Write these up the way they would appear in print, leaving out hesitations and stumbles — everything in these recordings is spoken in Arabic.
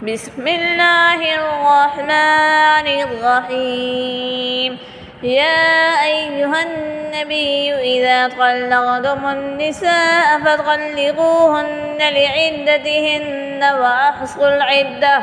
بسم الله الرحمن الرحيم. يا أيها النبي إذا طلقتم النساء فطلقوهن لعدتهن وأحصوا العدة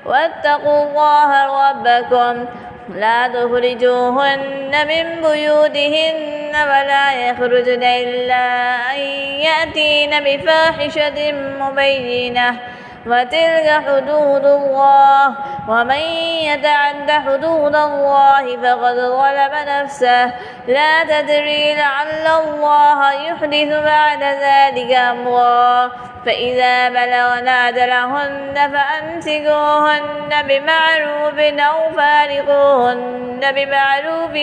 واتقوا الله ربكم لا تخرجوهن من بيوتهن ولا يخرجن إلا أن يأتين بفاحشة مبينة وتلك حدود الله ومن يتعد حدود الله فقد ظلم نفسه لا تدري لعل الله يحدث بعد ذلك أمرا فإذا بلغن أجلهن فأمسكوهن بمعروف أو فارقوهن بمعروف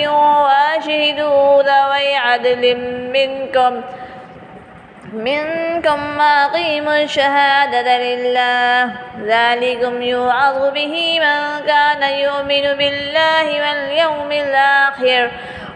وأشهدوا ذوي عدل منكم وأقيموا الشهادة لله ذلكم يوعظ به من كان يؤمن بالله واليوم الآخر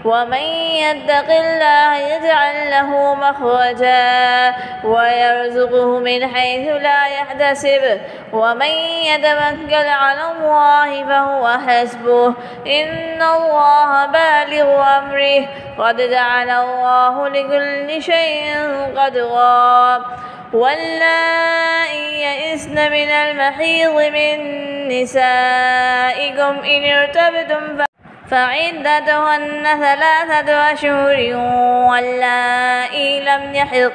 ومن يتق الله يجعل له مخرجا ويرزقه من حيث لا يحتسب ومن يتوكل على الله فهو حسبه إن الله بالغ أمره قد جعل الله لكل شيء قدرا واللائي يئسن من المحيض من نسائكم إن ارتبتم فعدتهن 3 أشهر واللائي لم يحض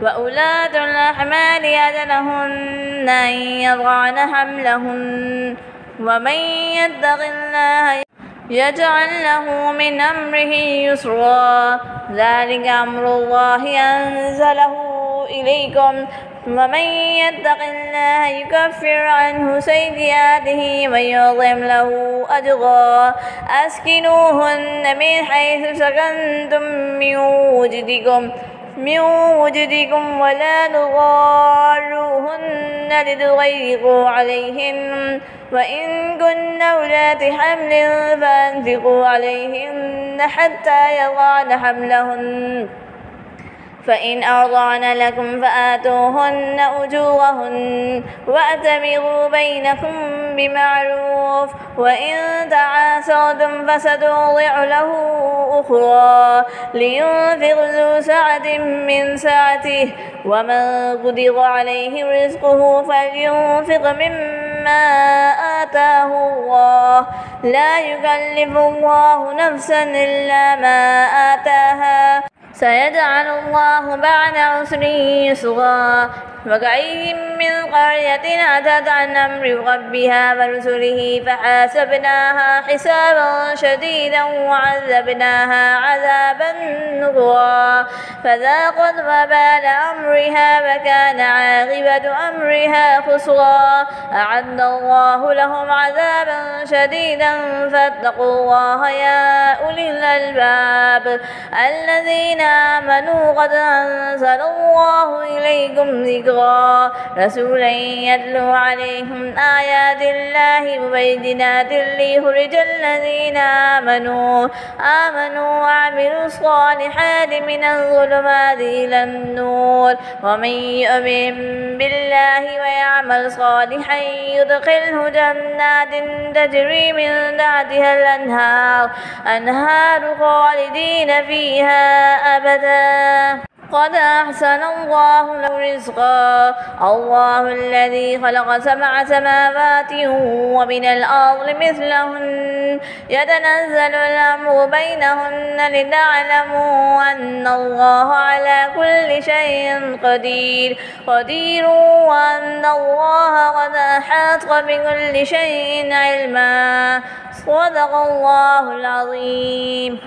وأولاة الأحمال أجلهن أن يضعن حملهن ومن يتق الله يجعل له من أمره يسرا ذلك أمر الله أنزله إليكم ومن يتق الله يكفر عنه سيئاته ويعظم له أجرا أسكنوهن من حيث سكنتم من وجدكم ولا تضاروهن لتضيقوا عليهن وإن كن أولات حمل فأنفقوا عليهن حتى يضعن حملهن فإن أرضعن لكم فآتوهن أجورهن وأتمروا بينكم بمعروف وإن تعاسرتم فسترضع له أخرى لينفق ذو سعة من سعته ومن قدر عليه رزقه فلينفق مما آتاه الله لا يكلف الله نفسا إلا ما آتاها سيجعل الله بعد عسر يسرا وكأي من قرية أتت عن أمر ربها ورسله فحاسبناها حسابا شديدا وعذبناها عذابا نكرا فذاقت وبال أمرها وكان عاقبة أمرها خسرا أعد الله لهم عذابا شديدا فاتقوا الله يا أولي الألباب الذين آمنوا قد أنزل الله إليكم ذكرا رسولا يتلو عليهم آيات الله مبينات ليخرج الذين آمنوا وعملوا الصالحات من الظلمات إلى النور ومن يؤمن بالله ويعمل صالحا يدخله جنات تجري من تحتها الأنهار خالدين فيها أبدا قد أحسن الله له رزقا الله الذي خلق 7 سماوات ومن الأرض مثلهن يتنزل الأمر بينهن لتعلموا أن الله على كل شيء قدير وأن الله قد أحاط بكل شيء علما صدق الله العظيم.